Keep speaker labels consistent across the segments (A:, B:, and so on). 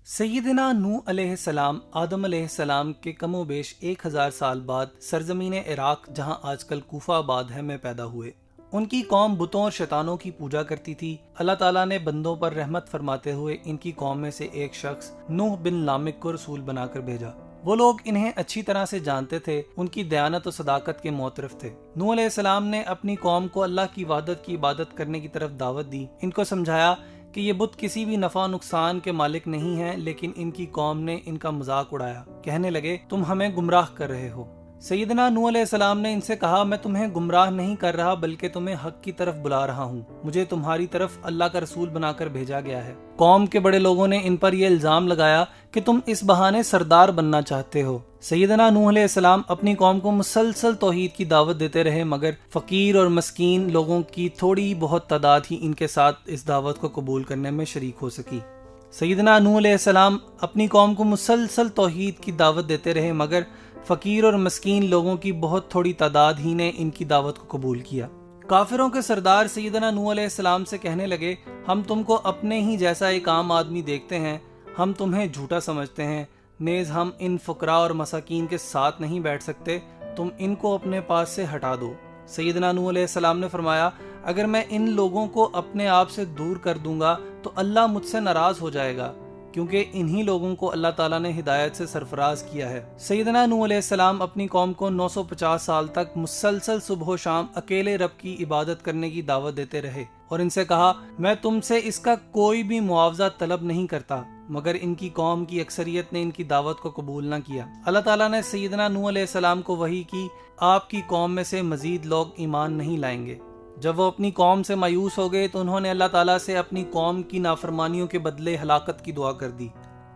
A: سیدنا نوح علیہ السلام آدم علیہ السلام کے کم و بیش 1000 سال بعد سرزمین عراق جہاں آج کل کوفہ آباد ہے میں پیدا ہوئے۔ ان کی قوم بتوں اور شیطانوں کی پوجا کرتی تھی۔ اللہ تعالیٰ نے بندوں پر رحمت فرماتے ہوئے ان کی قوم میں سے ایک شخص نوح بن لامک کو رسول بنا کر بھیجا۔ وہ لوگ انہیں اچھی طرح سے جانتے تھے، ان کی دیانت و صداقت کے معترف تھے۔ نوح علیہ السلام نے اپنی قوم کو اللہ کی وحدت کی عبادت کرنے کی طرف دعوت دی۔ ان کو سمجھایا کہ یہ بت کسی بھی نفع نقصان کے مالک نہیں ہیں، لیکن ان کی قوم نے ان کا مذاق اڑایا۔ کہنے لگے تم ہمیں گمراہ کر رہے ہو۔ سیدنا نوح علیہ السلام نے ان سے کہا میں تمہیں گمراہ نہیں کر رہا بلکہ تمہیں حق کی طرف بلا رہا ہوں۔ مجھے تمہاری طرف اللہ کا رسول بنا کر بھیجا گیا ہے۔ قوم کے بڑے لوگوں نے ان پر یہ الزام لگایا کہ تم اس بہانے سردار بننا چاہتے ہو۔ سیدنا نوح علیہ السلام اپنی قوم کو مسلسل توحید کی دعوت دیتے رہے، مگر فقیر اور مسکین لوگوں کی تھوڑی بہت تعداد ہی ان کے ساتھ اس دعوت کو قبول کرنے میں شریک ہو سکی۔ سیدنا نوح علیہ السلام اپنی قوم کو مسلسل توحید کی دعوت دیتے رہے، مگر فقیر اور مسکین لوگوں کی بہت تھوڑی تعداد ہی نے ان کی دعوت کو قبول کیا۔ کافروں کے سردار سیدنا نوح علیہ السلام سے کہنے لگے ہم تم کو اپنے ہی جیسا ایک عام آدمی دیکھتے ہیں، ہم تمہیں جھوٹا سمجھتے ہیں، نیز ہم ان فقراء اور مساکین کے ساتھ نہیں بیٹھ سکتے، تم ان کو اپنے پاس سے ہٹا دو۔ سیدنا نوح علیہ السلام نے فرمایا اگر میں ان لوگوں کو اپنے آپ سے دور کر دوں گا تو اللہ مجھ سے ناراض ہو جائے گا، کیونکہ انہی لوگوں کو اللہ تعالیٰ نے ہدایت سے سرفراز کیا ہے۔ سیدنا نوح علیہ السلام اپنی قوم کو 950 سال تک مسلسل صبح و شام اکیلے رب کی عبادت کرنے کی دعوت دیتے رہے اور ان سے کہا میں تم سے اس کا کوئی بھی معاوضہ طلب نہیں کرتا، مگر ان کی قوم کی اکثریت نے ان کی دعوت کو قبول نہ کیا۔ اللہ تعالیٰ نے سیدنا نوح علیہ السلام کو وحی کی آپ کی قوم میں سے مزید لوگ ایمان نہیں لائیں گے۔ جب وہ اپنی قوم سے مایوس ہو گئے تو انہوں نے اللہ تعالیٰ سے اپنی قوم کی نافرمانیوں کے بدلے ہلاکت کی دعا کر دی۔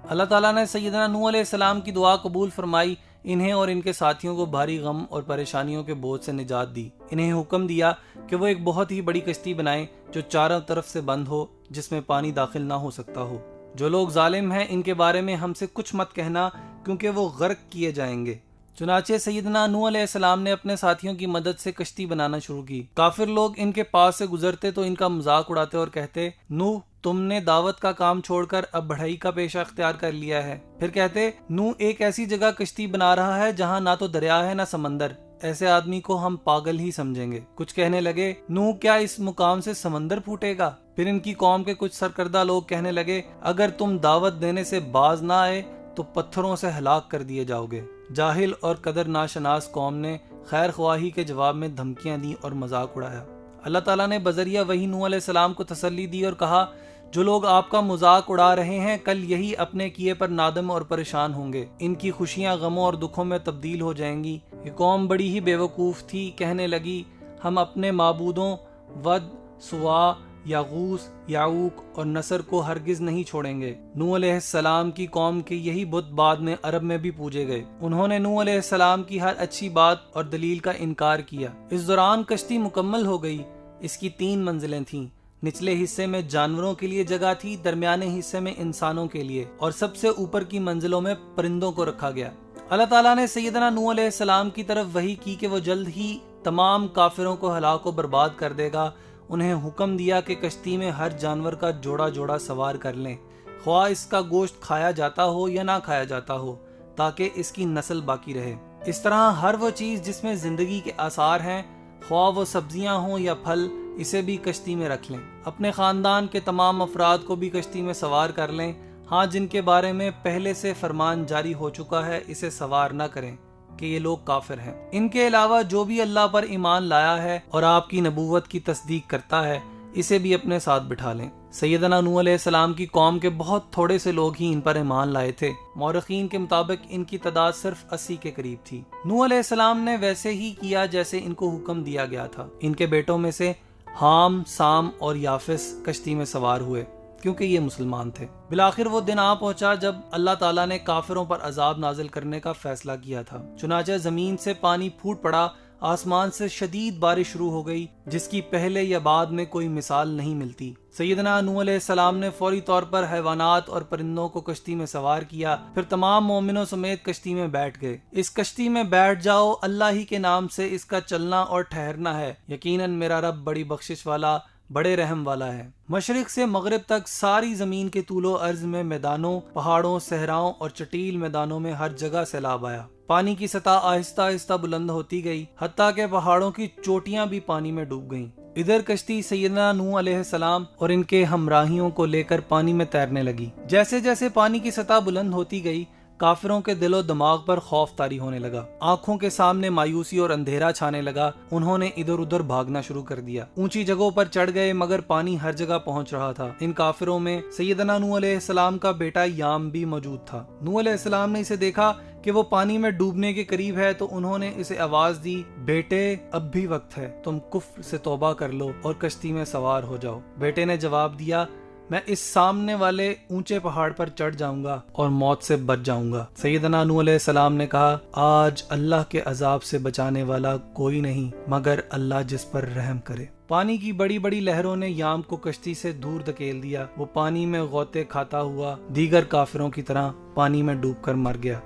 A: اللہ تعالیٰ نے سیدنا نوح علیہ السلام کی دعا قبول فرمائی، انہیں اور ان کے ساتھیوں کو بھاری غم اور پریشانیوں کے بوجھ سے نجات دی۔ انہیں حکم دیا کہ وہ ایک بہت ہی بڑی کشتی بنائیں جو چاروں طرف سے بند ہو، جس میں پانی داخل نہ ہو سکتا ہو۔ جو لوگ ظالم ہیں ان کے بارے میں ہم سے کچھ مت کہنا، کیونکہ وہ غرق کیے جائیں گے۔ چنانچہ سیدنا نوح علیہ السلام نے اپنے ساتھیوں کی مدد سے کشتی بنانا شروع کی۔ کافر لوگ ان کے پاس سے گزرتے تو ان کا مذاق اڑاتے اور کہتے نوح تم نے دعوت کا کام چھوڑ کر اب بڑھائی کا پیشہ اختیار کر لیا ہے۔ پھر کہتے نوح ایک ایسی جگہ کشتی بنا رہا ہے جہاں نہ تو دریا ہے نہ سمندر، ایسے آدمی کو ہم پاگل ہی سمجھیں گے۔ کچھ کہنے لگے نوح کیا اس مقام سے سمندر پھوٹے گا؟ پھر ان کی قوم کے کچھ سرکردہ لوگ کہنے لگے اگر تم دعوت دینے سے باز نہ آئے تو پتھروں سے ہلاک کر دیے جاؤ گے۔ جاہل اور قدر ناشناس قوم نے خیر خواہی کے جواب میں دھمکیاں دیں اور مذاق اڑایا۔ اللہ تعالیٰ نے بذریعہ وحی نوح علیہ السلام کو تسلی دی اور کہا جو لوگ آپ کا مذاق اڑا رہے ہیں کل یہی اپنے کیے پر نادم اور پریشان ہوں گے، ان کی خوشیاں غموں اور دکھوں میں تبدیل ہو جائیں گی۔ یہ قوم بڑی ہی بے وقوف تھی، کہنے لگی ہم اپنے معبودوں ود، سوا، یاغوث، یعوق اور نصر کو ہرگز نہیں چھوڑیں گے۔ نوح علیہ السلام کی قوم کے یہی بت بعد میں عرب میں بھی پوجے گئے۔ انہوں نے نوح علیہ السلام کی ہر اچھی بات اور دلیل کا انکار کیا۔ اس دوران کشتی مکمل ہو گئی۔ اس کی 3 منزلیں تھیں۔ نچلے حصے میں جانوروں کے لیے جگہ تھی، درمیانے حصے میں انسانوں کے لیے، اور سب سے اوپر کی منزلوں میں پرندوں کو رکھا گیا۔ اللہ تعالیٰ نے سیدنا نوح علیہ السلام کی طرف وحی کی کہ وہ جلد ہی تمام کافروں کو ہلاک و برباد کر دے گا۔ انہیں حکم دیا کہ کشتی میں ہر جانور کا جوڑا جوڑا سوار کر لیں، خواہ اس کا گوشت کھایا جاتا ہو یا نہ کھایا جاتا ہو، تاکہ اس کی نسل باقی رہے۔ اس طرح ہر وہ چیز جس میں زندگی کے آثار ہیں، خواہ وہ سبزیاں ہوں یا پھل، اسے بھی کشتی میں رکھ لیں۔ اپنے خاندان کے تمام افراد کو بھی کشتی میں سوار کر لیں، ہاں جن کے بارے میں پہلے سے فرمان جاری ہو چکا ہے اسے سوار نہ کریں کہ یہ لوگ کافر ہیں۔ ان کے علاوہ جو بھی اللہ پر ایمان لایا ہے اور آپ کی نبوت کی تصدیق کرتا ہے اسے بھی اپنے ساتھ بٹھا لیں۔ سیدنا نوح علیہ السلام کی قوم کے بہت تھوڑے سے لوگ ہی ان پر ایمان لائے تھے۔ مورخین کے مطابق ان کی تعداد صرف 80 کے قریب تھی۔ نوح علیہ السلام نے ویسے ہی کیا جیسے ان کو حکم دیا گیا تھا۔ ان کے بیٹوں میں سے حام، سام اور یافس کشتی میں سوار ہوئے کیونکہ یہ مسلمان تھے۔ بالآخر وہ دن آ پہنچا جب اللہ تعالیٰ نے کافروں پر عذاب نازل کرنے کا فیصلہ کیا تھا۔ چنانچہ زمین سے پانی پھوٹ پڑا، آسمان سے شدید بارش شروع ہو گئی جس کی پہلے یا بعد میں کوئی مثال نہیں ملتی۔ سیدنا نوح علیہ السلام نے فوری طور پر حیوانات اور پرندوں کو کشتی میں سوار کیا، پھر تمام مومنوں سمیت کشتی میں بیٹھ گئے۔ اس کشتی میں بیٹھ جاؤ، اللہ ہی کے نام سے اس کا چلنا اور ٹھہرنا ہے، یقیناً میرا رب بڑی بخشش والا بڑے رحم والا ہے۔ مشرق سے مغرب تک ساری زمین کے طول و عرض میں میدانوں، پہاڑوں، صحراؤں اور چٹیل میدانوں میں ہر جگہ سیلاب آیا۔ پانی کی سطح آہستہ آہستہ بلند ہوتی گئی، حتیٰ کہ پہاڑوں کی چوٹیاں بھی پانی میں ڈوب گئیں۔ ادھر کشتی سیدنا نوح علیہ السلام اور ان کے ہمراہیوں کو لے کر پانی میں تیرنے لگی۔ جیسے جیسے پانی کی سطح بلند ہوتی گئی، کافروں کے دل و دماغ پر خوف طاری ہونے لگا، آنکھوں کے سامنے مایوسی اور اندھیرا چھانے لگا۔ انہوں نے ادھر ادھر بھاگنا شروع کر دیا، اونچی جگہوں پر چڑھ گئے، مگر پانی ہر جگہ پہنچ رہا تھا۔ ان کافروں میں سیدنا نوح علیہ السلام کا بیٹا یام بھی موجود تھا۔ نوح علیہ السلام نے اسے دیکھا کہ وہ پانی میں ڈوبنے کے قریب ہے تو انہوں نے اسے آواز دی، بیٹے اب بھی وقت ہے، تم کفر سے توبہ کر لو اور کشتی میں سوار ہو جاؤ۔ بیٹے نے جواب دیا، میں اس سامنے والے اونچے پہاڑ پر چڑھ جاؤں گا اور موت سے بچ جاؤں گا۔ سیدنا نوح علیہ السلام نے کہا، آج اللہ کے عذاب سے بچانے والا کوئی نہیں مگر اللہ جس پر رحم کرے۔ پانی کی بڑی بڑی لہروں نے یام کو کشتی سے دور دھکیل دیا۔ وہ پانی میں غوطے کھاتا ہوا دیگر کافروں کی طرح پانی میں ڈوب کر مر گیا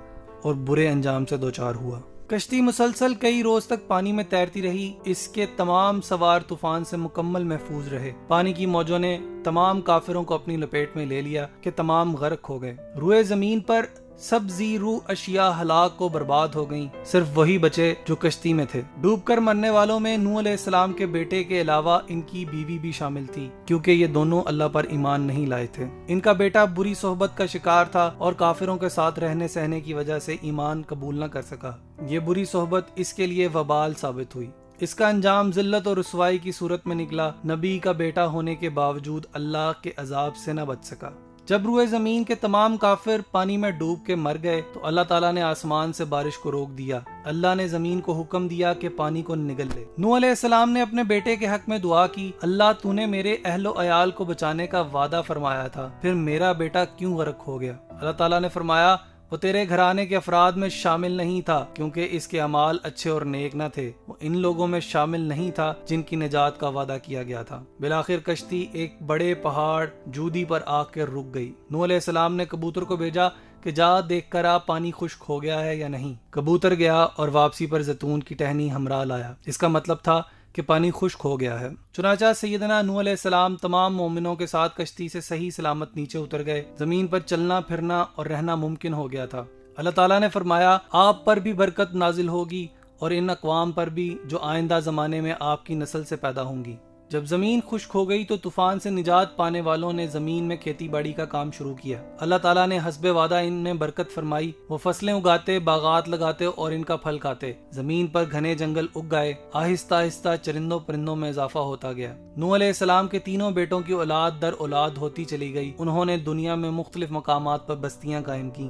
A: اور برے انجام سے دوچار ہوا۔ کشتی مسلسل کئی روز تک پانی میں تیرتی رہی، اس کے تمام سوار طوفان سے مکمل محفوظ رہے۔ پانی کی موجوں نے تمام کافروں کو اپنی لپیٹ میں لے لیا کہ تمام غرق ہو گئے۔ روئے زمین پر سب زی روح اشیاء ہلاک کو برباد ہو گئیں، صرف وہی بچے جو کشتی میں تھے۔ ڈوب کر مرنے والوں میں نوح علیہ السلام کے بیٹے کے علاوہ ان کی بیوی بھی شامل تھی، کیونکہ یہ دونوں اللہ پر ایمان نہیں لائے تھے۔ ان کا بیٹا بری صحبت کا شکار تھا اور کافروں کے ساتھ رہنے سہنے کی وجہ سے ایمان قبول نہ کر سکا۔ یہ بری صحبت اس کے لیے وبال ثابت ہوئی۔ اس کا انجام ذلت اور رسوائی کی صورت میں نکلا۔ نبی کا بیٹا ہونے کے باوجود اللہ کے عذاب سے نہ بچ سکا۔ جب روئے زمین کے تمام کافر پانی میں ڈوب کے مر گئے تو اللہ تعالیٰ نے آسمان سے بارش کو روک دیا۔ اللہ نے زمین کو حکم دیا کہ پانی کو نگل لے۔ نوح علیہ السلام نے اپنے بیٹے کے حق میں دعا کی، اللہ تو نے میرے اہل و عیال کو بچانے کا وعدہ فرمایا تھا، پھر میرا بیٹا کیوں غرق ہو گیا؟ اللہ تعالیٰ نے فرمایا، وہ تیرے گھرانے کے افراد میں شامل نہیں تھا کیونکہ اس کے اعمال اچھے اور نیک نہ تھے، وہ ان لوگوں میں شامل نہیں تھا جن کی نجات کا وعدہ کیا گیا تھا۔ بالآخر کشتی ایک بڑے پہاڑ جودی پر آ کر رک گئی۔ نوح علیہ السلام نے کبوتر کو بھیجا کہ جا دیکھ کر آ پانی خشک ہو گیا ہے یا نہیں۔ کبوتر گیا اور واپسی پر زیتون کی ٹہنی ہمراہ لایا۔ اس کا مطلب تھا کہ پانی خشک ہو گیا ہے۔ چنانچہ سیدنا نوح علیہ السلام تمام مومنوں کے ساتھ کشتی سے صحیح سلامت نیچے اتر گئے۔ زمین پر چلنا پھرنا اور رہنا ممکن ہو گیا تھا۔ اللہ تعالیٰ نے فرمایا، آپ پر بھی برکت نازل ہوگی اور ان اقوام پر بھی جو آئندہ زمانے میں آپ کی نسل سے پیدا ہوں گی۔ جب زمین خشک ہو گئی تو طوفان سے نجات پانے والوں نے زمین میں کھیتی باڑی کا کام شروع کیا۔ اللہ تعالیٰ نے حسب وعدہ ان میں برکت فرمائی، وہ فصلیں اگاتے، باغات لگاتے اور ان کا پھل کھاتے۔ زمین پر گھنے جنگل اگ گئے، آہستہ آہستہ چرندوں پرندوں میں اضافہ ہوتا گیا۔ نوح علیہ السلام کے تینوں بیٹوں کی اولاد در اولاد ہوتی چلی گئی۔ انہوں نے دنیا میں مختلف مقامات پر بستیاں قائم کی۔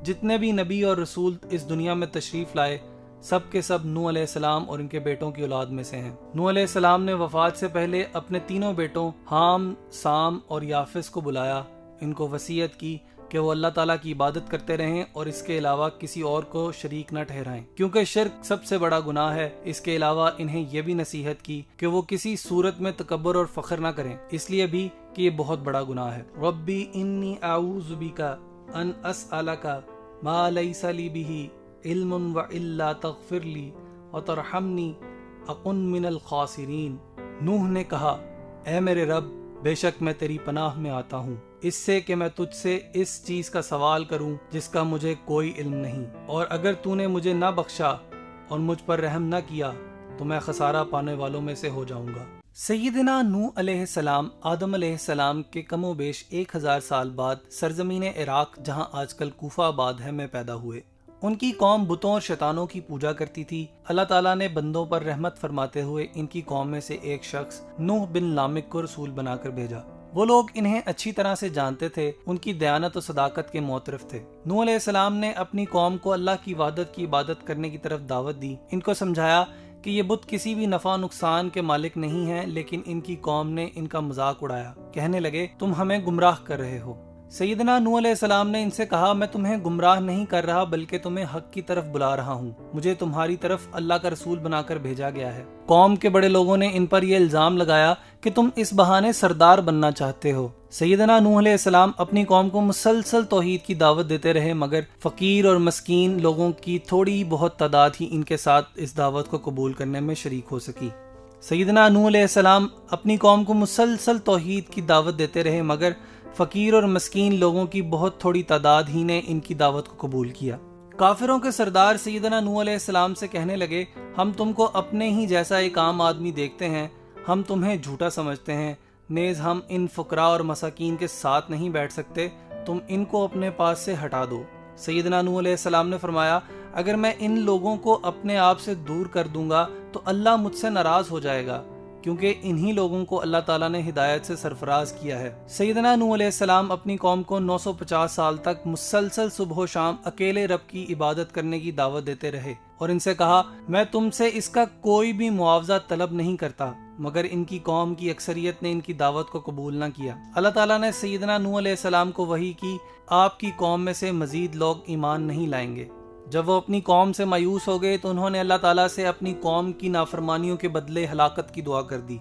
A: جتنے بھی نبی اور رسول اس دنیا میں تشریف لائے، سب کے سب نوح علیہ السلام اور ان کے بیٹوں کی اولاد میں سے ہیں۔ نوح علیہ السلام نے وفات سے پہلے اپنے تینوں بیٹوں حام، سام اور یافس کو بلایا، ان کو وصیت کی کہ وہ اللہ تعالیٰ کی عبادت کرتے رہیں اور اس کے علاوہ کسی اور کو شریک نہ ٹھہرائیں، کیونکہ شرک سب سے بڑا گناہ ہے۔ اس کے علاوہ انہیں یہ بھی نصیحت کی کہ وہ کسی صورت میں تکبر اور فخر نہ کریں، اس لیے بھی کہ یہ بہت بڑا گناہ ہے۔ ربی انی اعوذ بک ان اسألک ما لیس لی بہ علم والا تغفر لی وترحمنی اکن من الخاسرین۔ نوح نے کہا، اے میرے رب، بے شک میں تیری پناہ میں آتا ہوں اس سے کہ میں تجھ سے اس چیز کا سوال کروں جس کا مجھے کوئی علم نہیں، اور اگر تو نے مجھے نہ بخشا اور مجھ پر رحم نہ کیا تو میں خسارہ پانے والوں میں سے ہو جاؤں گا۔ سیدنا نوح علیہ السلام آدم علیہ السلام کے کم و بیش 1000 سال بعد سرزمین عراق، جہاں آج کل کوفہ آباد ہے، میں پیدا ہوئے۔ ان کی قوم بتوں اور شیطانوں کی پوجا کرتی تھی۔ اللہ تعالیٰ نے بندوں پر رحمت فرماتے ہوئے ان کی قوم میں سے ایک شخص نوح بن لامک کو رسول بنا کر بھیجا۔ وہ لوگ انہیں اچھی طرح سے جانتے تھے، ان کی دیانت و صداقت کے معترف تھے۔ نوح علیہ السلام نے اپنی قوم کو اللہ کی وحدت کی عبادت کرنے کی طرف دعوت دی۔ ان کو سمجھایا کہ یہ بت کسی بھی نفع نقصان کے مالک نہیں ہیں، لیکن ان کی قوم نے ان کا مذاق اڑایا۔ کہنے لگے، تم ہمیں گمراہ کر رہے ہو۔ سیدنا نوح علیہ السلام نے ان سے کہا، میں تمہیں گمراہ نہیں کر رہا بلکہ تمہیں حق کی طرف بلا رہا ہوں۔ مجھے تمہاری طرف اللہ کا رسول بنا کر بھیجا گیا ہے۔ قوم کے بڑے لوگوں نے ان پر یہ الزام لگایا کہ تم اس بہانے سردار بننا چاہتے ہو۔ سیدنا نوح علیہ السلام اپنی قوم کو مسلسل توحید کی دعوت دیتے رہے، مگر فقیر اور مسکین لوگوں کی تھوڑی بہت تعداد ہی ان کے ساتھ اس دعوت کو قبول کرنے میں شریک ہو سکی۔ سیدنا نوح علیہ السلام اپنی قوم کو مسلسل توحید کی دعوت دیتے رہے، مگر فقیر اور مسکین لوگوں کی بہت تھوڑی تعداد ہی نے ان کی دعوت کو قبول کیا۔ کافروں کے سردار سیدنا نوح علیہ السلام سے کہنے لگے، ہم تم کو اپنے ہی جیسا ایک عام آدمی دیکھتے ہیں، ہم تمہیں جھوٹا سمجھتے ہیں، نیز ہم ان فقراء اور مساکین کے ساتھ نہیں بیٹھ سکتے، تم ان کو اپنے پاس سے ہٹا دو۔ سیدنا نوح علیہ السلام نے فرمایا، اگر میں ان لوگوں کو اپنے آپ سے دور کر دوں گا تو اللہ مجھ سے ناراض ہو جائے گا، کیونکہ انہی لوگوں کو اللہ تعالیٰ نے ہدایت سے سرفراز کیا ہے۔ سیدنا نوح علیہ السلام اپنی قوم کو 950 سال تک مسلسل صبح و شام اکیلے رب کی عبادت کرنے کی دعوت دیتے رہے اور ان سے کہا، میں تم سے اس کا کوئی بھی معاوضہ طلب نہیں کرتا، مگر ان کی قوم کی اکثریت نے ان کی دعوت کو قبول نہ کیا۔ اللہ تعالیٰ نے سیدنا نوح علیہ السلام کو وحی کی، آپ کی قوم میں سے مزید لوگ ایمان نہیں لائیں گے۔ جب وہ اپنی قوم سے مایوس ہو گئے تو انہوں نے اللہ تعالیٰ سے اپنی قوم کی نافرمانیوں کے بدلے ہلاکت کی دعا کر دی۔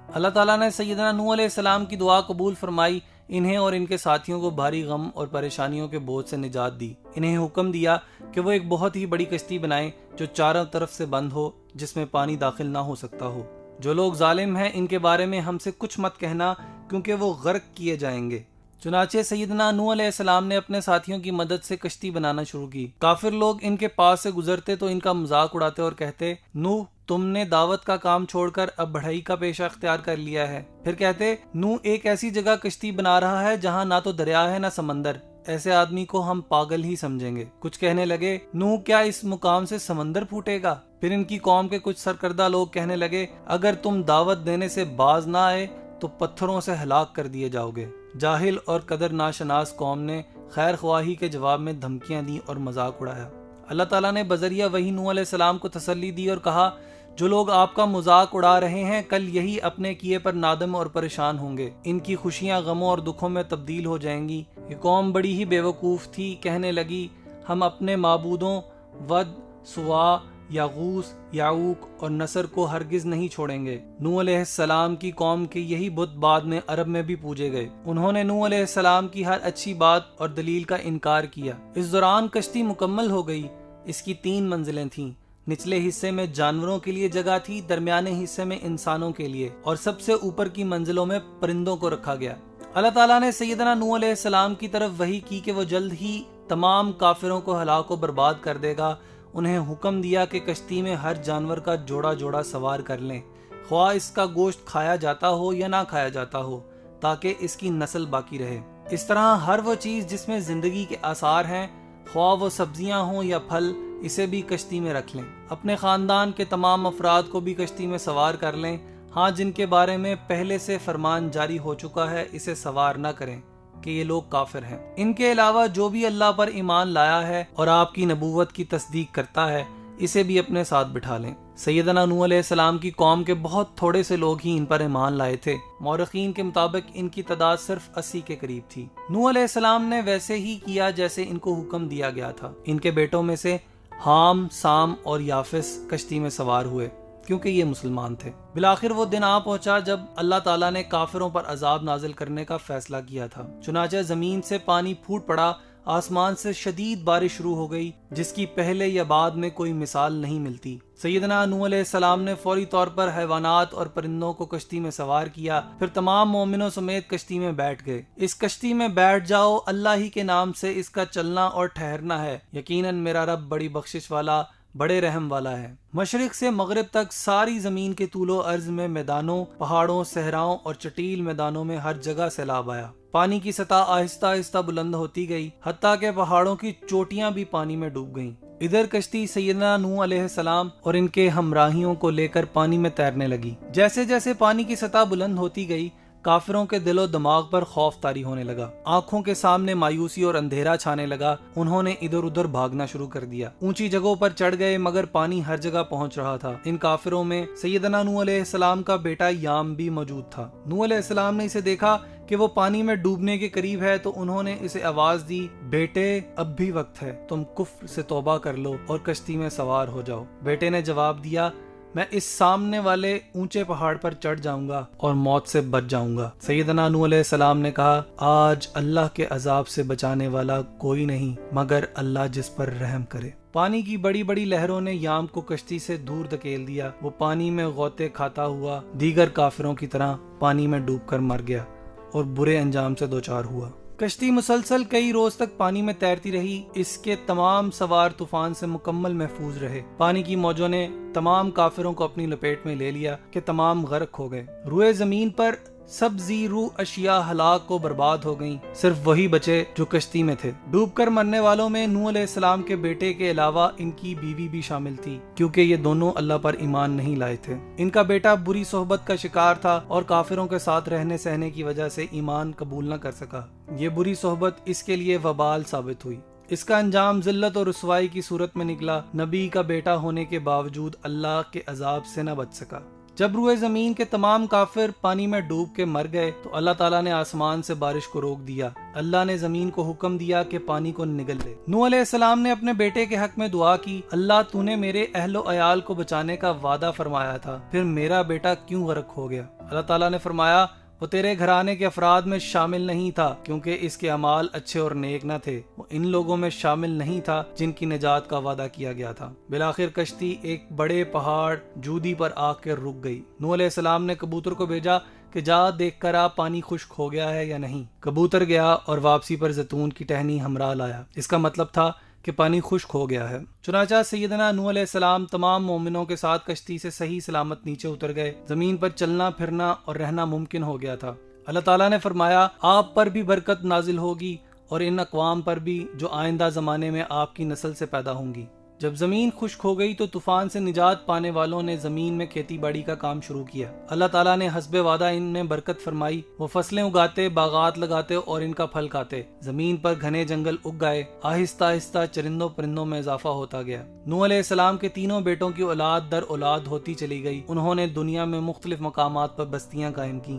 A: اللہ تعالیٰ نے سیدنا نوح علیہ السلام کی دعا قبول فرمائی، انہیں اور ان کے ساتھیوں کو بھاری غم اور پریشانیوں کے بوجھ سے نجات دی۔ انہیں حکم دیا کہ وہ ایک بہت ہی بڑی کشتی بنائیں جو چاروں طرف سے بند ہو، جس میں پانی داخل نہ ہو سکتا ہو۔ جو لوگ ظالم ہیں ان کے بارے میں ہم سے کچھ مت کہنا، کیونکہ وہ غرق کیے جائیں گے۔ چنانچہ سیدنا نوح علیہ السلام نے اپنے ساتھیوں کی مدد سے کشتی بنانا شروع کی۔ کافر لوگ ان کے پاس سے گزرتے تو ان کا مذاق اڑاتے اور کہتے، نوح تم نے دعوت کا کام چھوڑ کر اب بڑھائی کا پیشہ اختیار کر لیا ہے۔ پھر کہتے، نوح ایک ایسی جگہ کشتی بنا رہا ہے جہاں نہ تو دریا ہے نہ سمندر، ایسے آدمی کو ہم پاگل ہی سمجھیں گے۔ کچھ کہنے لگے، نوح کیا اس مقام سے سمندر پھوٹے گا؟ پھر ان کی قوم کے کچھ سرکردہ لوگ کہنے لگے، اگر تم دعوت دینے سے باز نہ آئے تو پتھروں سے ہلاک کر دیے جاؤ گے۔ جاہل اور قدر ناشناس قوم نے خیر خواہی کے جواب میں دھمکیاں دی اور مذاق اڑایا۔ اللہ تعالیٰ نے بذریعہ وحی نوح علیہ السلام کو تسلی دی اور کہا، جو لوگ آپ کا مذاق اڑا رہے ہیں کل یہی اپنے کیے پر نادم اور پریشان ہوں گے، ان کی خوشیاں غموں اور دکھوں میں تبدیل ہو جائیں گی۔ یہ قوم بڑی ہی بے وقوف تھی، کہنے لگی، ہم اپنے معبودوں ود، سوا، یاغوث، یعوق اور نصر کو ہرگز نہیں چھوڑیں گے۔ نوح علیہ السلام کی قوم کے یہی بت بعد میں عرب میں بھی پوجے گئے۔ انہوں نے نوح علیہ السلام کی ہر اچھی بات اور دلیل کا انکار کیا۔ اس دوران کشتی مکمل ہو گئی۔ اس کی 3 منزلیں تھیں۔ نچلے حصے میں جانوروں کے لیے جگہ تھی، درمیانے حصے میں انسانوں کے لیے، اور سب سے اوپر کی منزلوں میں پرندوں کو رکھا گیا۔ اللہ تعالیٰ نے سیدنا نوح علیہ السلام کی طرف وحی کی کہ وہ جلد ہی تمام کافروں کو ہلاک و برباد کر دے گا۔ انہیں حکم دیا کہ کشتی میں ہر جانور کا جوڑا جوڑا سوار کر لیں، خواہ اس کا گوشت کھایا جاتا ہو یا نہ کھایا جاتا ہو، تاکہ اس کی نسل باقی رہے۔ اس طرح ہر وہ چیز جس میں زندگی کے آثار ہیں، خواہ وہ سبزیاں ہوں یا پھل، اسے بھی کشتی میں رکھ لیں۔ اپنے خاندان کے تمام افراد کو بھی کشتی میں سوار کر لیں، ہاں جن کے بارے میں پہلے سے فرمان جاری ہو چکا ہے اسے سوار نہ کریں کہ یہ لوگ کافر ہیں۔ ان کے علاوہ جو بھی اللہ پر ایمان لایا ہے اور آپ کی نبوت کی تصدیق کرتا ہے، اسے بھی اپنے ساتھ بٹھا لیں۔ سیدنا نوح علیہ السلام کی قوم کے بہت تھوڑے سے لوگ ہی ان پر ایمان لائے تھے۔ مورخین کے مطابق ان کی تعداد صرف 80 کے قریب تھی۔ نوح علیہ السلام نے ویسے ہی کیا جیسے ان کو حکم دیا گیا تھا۔ ان کے بیٹوں میں سے حام، سام اور یافس کشتی میں سوار ہوئے، کیونکہ یہ مسلمان تھے۔ بالآخر وہ دن آ پہنچا جب اللہ تعالیٰ نے کافروں پر عذاب نازل کرنے کا فیصلہ کیا تھا۔ چنانچہ زمین سے پانی پھوٹ پڑا، آسمان سے شدید بارش شروع ہو گئی، جس کی پہلے یا بعد میں کوئی مثال نہیں ملتی۔ سیدنا نوح علیہ السلام نے فوری طور پر حیوانات اور پرندوں کو کشتی میں سوار کیا، پھر تمام مومنوں سمیت کشتی میں بیٹھ گئے۔ اس کشتی میں بیٹھ جاؤ، اللہ ہی کے نام سے اس کا چلنا اور ٹھہرنا ہے، یقیناً میرا رب بڑی بخشش والا، بڑے رحم والا ہے۔ مشرق سے مغرب تک ساری زمین کے طول و عرض میں میدانوں، پہاڑوں، صحراؤں اور چٹیل میدانوں میں ہر جگہ سیلاب آیا۔ پانی کی سطح آہستہ آہستہ بلند ہوتی گئی، حتیٰ کہ پہاڑوں کی چوٹیاں بھی پانی میں ڈوب گئیں۔ ادھر کشتی سیدنا نوح علیہ السلام اور ان کے ہمراہیوں کو لے کر پانی میں تیرنے لگی۔ جیسے جیسے پانی کی سطح بلند ہوتی گئی، کافروں کے دل و دماغ پر خوف طاری ہونے لگا، آنکھوں کے سامنے مایوسی اور اندھیرا چھانے لگا۔ انہوں نے ادھر ادھر بھاگنا شروع کر دیا، اونچی جگہوں پر چڑھ گئے، مگر پانی ہر جگہ پہنچ رہا تھا۔ ان کافروں میں سیدنا نوح علیہ السلام کا بیٹا یام بھی موجود تھا۔ نوح علیہ السلام نے اسے دیکھا کہ وہ پانی میں ڈوبنے کے قریب ہے تو انہوں نے اسے آواز دی، بیٹے اب بھی وقت ہے، تم کفر سے توبہ کر لو اور کشتی میں سوار ہو جاؤ۔ بیٹے نے جواب دیا، میں اس سامنے والے اونچے پہاڑ پر چڑھ جاؤں گا اور موت سے بچ جاؤں گا۔ سیدنا نوح علیہ السلام نے کہا، آج اللہ کے عذاب سے بچانے والا کوئی نہیں مگر اللہ جس پر رحم کرے۔ پانی کی بڑی بڑی لہروں نے یام کو کشتی سے دور دھکیل دیا۔ وہ پانی میں غوطے کھاتا ہوا دیگر کافروں کی طرح پانی میں ڈوب کر مر گیا اور برے انجام سے دوچار ہوا۔ کشتی مسلسل کئی روز تک پانی میں تیرتی رہی۔ اس کے تمام سوار طوفان سے مکمل محفوظ رہے۔ پانی کی موجوں نے تمام کافروں کو اپنی لپیٹ میں لے لیا کہ تمام غرق ہو گئے۔ روئے زمین پر سب زی روح اشیاء ہلاک و برباد ہو گئیں، صرف وہی بچے جو کشتی میں تھے۔ ڈوب کر مرنے والوں میں نوح علیہ السلام کے بیٹے کے علاوہ ان کی بیوی بھی شامل تھی، کیونکہ یہ دونوں اللہ پر ایمان نہیں لائے تھے۔ ان کا بیٹا بری صحبت کا شکار تھا اور کافروں کے ساتھ رہنے سہنے کی وجہ سے ایمان قبول نہ کر سکا۔ یہ بری صحبت اس کے لیے وبال ثابت ہوئی۔ اس کا انجام ذلت اور رسوائی کی صورت میں نکلا۔ نبی کا بیٹا ہونے کے باوجود اللہ کے عذاب سے نہ بچ سکا۔ جب روئے زمین کے تمام کافر پانی میں ڈوب کے مر گئے تو اللہ تعالیٰ نے آسمان سے بارش کو روک دیا۔ اللہ نے زمین کو حکم دیا کہ پانی کو نگل لے۔ نوح علیہ السلام نے اپنے بیٹے کے حق میں دعا کی، اللہ تو نے میرے اہل و عیال کو بچانے کا وعدہ فرمایا تھا، پھر میرا بیٹا کیوں غرق ہو گیا؟ اللہ تعالیٰ نے فرمایا، وہ تیرے گھرانے کے افراد میں شامل نہیں تھا کیونکہ اس کے اعمال اچھے اور نیک نہ تھے۔ وہ ان لوگوں میں شامل نہیں تھا جن کی نجات کا وعدہ کیا گیا تھا۔ بالآخر کشتی ایک بڑے پہاڑ جودی پر آ کر رک گئی۔ نوح علیہ السلام نے کبوتر کو بھیجا کہ جا دیکھ کر آپ پانی خشک ہو گیا ہے یا نہیں۔ کبوتر گیا اور واپسی پر زیتون کی ٹہنی ہمراہ لایا۔ اس کا مطلب تھا کہ پانی خشک ہو گیا ہے۔ چنانچہ سیدنا نوح علیہ السلام تمام مومنوں کے ساتھ کشتی سے صحیح سلامت نیچے اتر گئے۔ زمین پر چلنا پھرنا اور رہنا ممکن ہو گیا تھا۔ اللہ تعالیٰ نے فرمایا، آپ پر بھی برکت نازل ہوگی اور ان اقوام پر بھی جو آئندہ زمانے میں آپ کی نسل سے پیدا ہوں گی۔ جب زمین خشک ہو گئی تو طوفان سے نجات پانے والوں نے زمین میں کھیتی باڑی کا کام شروع کیا۔ اللہ تعالیٰ نے حسب وعدہ ان میں برکت فرمائی۔ وہ فصلیں اگاتے، باغات لگاتے اور ان کا پھل کھاتے۔ زمین پر گھنے جنگل اگ گئے۔ آہستہ آہستہ چرندوں پرندوں میں اضافہ ہوتا گیا۔ نوح علیہ السلام کے تینوں بیٹوں کی اولاد در اولاد ہوتی چلی گئی۔ انہوں نے دنیا میں مختلف مقامات پر بستیاں قائم کی۔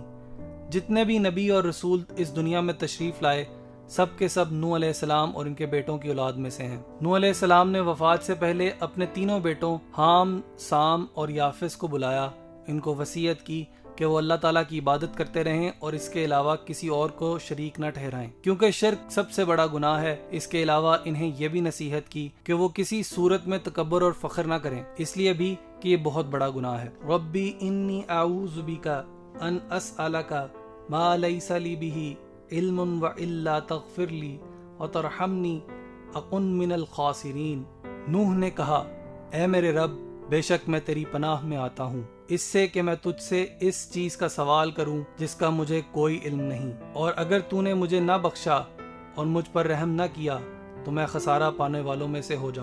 A: جتنے بھی نبی اور رسول اس دنیا میں تشریف لائے، سب کے سب نوح علیہ السلام اور ان کے بیٹوں کی اولاد میں سے ہیں۔ نوح علیہ السلام نے وفات سے پہلے اپنے تینوں بیٹوں حام، سام اور یافس کو بلایا۔ ان کو وصیت کی کہ وہ اللہ تعالیٰ کی عبادت کرتے رہیں اور اس کے علاوہ کسی اور کو شریک نہ ٹھہرائیں، کیونکہ شرک سب سے بڑا گناہ ہے۔ اس کے علاوہ انہیں یہ بھی نصیحت کی کہ وہ کسی صورت میں تکبر اور فخر نہ کریں، اس لیے بھی کہ یہ بہت بڑا گناہ ہے۔ ربی انی اعوذ بک ان اسألک ما لیس لی بہ علم والا تغفر لی وترحمنی اکن من الخاسرین۔ نوح نے کہا، اے میرے رب، بے شک میں تیری پناہ میں آتا ہوں اس سے کہ میں تجھ سے اس چیز کا سوال کروں جس کا مجھے کوئی علم نہیں، اور اگر تو نے مجھے نہ بخشا اور مجھ پر رحم نہ کیا تو میں خسارہ پانے والوں میں سے ہو جاؤں۔